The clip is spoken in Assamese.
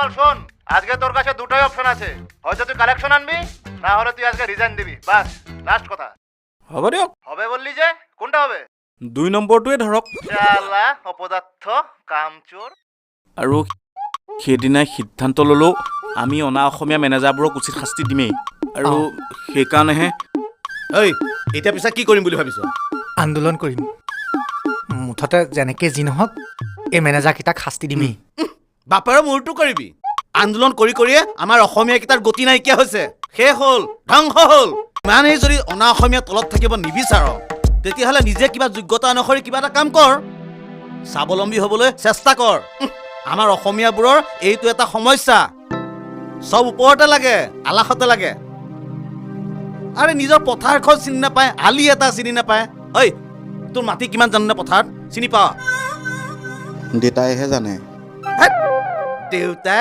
গোপাল শোন, আজকে তোর কাছে দুটোই অপশন আছে, হয়তো তুই কালেকশন আনবি, না হলে তুই আজকে রিজাইন দিবি, বাস লাস্ট কথা। হ'ব দিয়ক, হবে বললি যে, কোনটা হবে? 2 নম্বৰটোৱে ধৰক। শালা অপদাৰ্থ কামচোৰ। আৰু সেইদিনাই সিদ্ধান্ত ল'লোঁ আমি অনা অসমীয়া মেনেজাৰবোৰক উচিত শাস্তি দিমেই, আৰু সেইকাৰণেহে। ঐ এতিয়া পিছে কি কৰিম বুলি ভাবিছ? আন্দোলন কৰিম, মুঠতে যেনেকৈ যি নহওক এই মেনেজাৰকেইটাক শাস্তি দিমেই। বাপেৰ মূৰটো কৰিবি। আন্দোলন কৰি কৰিয়ে আমাৰ অসমীয়াকেইটাৰ গতি নাইকিয়া হৈছে, শেষ হ'ল, ধ্বংস হ'ল। ইমানেই যদি অনা অসমীয়া তলত থাকিব নিবিচাৰ, তেতিয়াহ'লে নিজে কিবা যোগ্যতা অনুসৰি কিবা এটা কাম কৰ, স্বাৱলম্বী হ'বলৈ চেষ্টা কৰ। আমাৰ অসমীয়াবোৰৰ এইটো এটা সমস্যা, চব ওপৰতে লাগে, আলাসতে লাগে। আৰে নিজৰ পথাৰখন চিনি নাপায়, আলি এটা চিনি নাপায়। ঐ তোৰ মাটি কিমান জাননে পথাৰত চিনি পাৱ? দেউতাইহে জানে। দেউতাই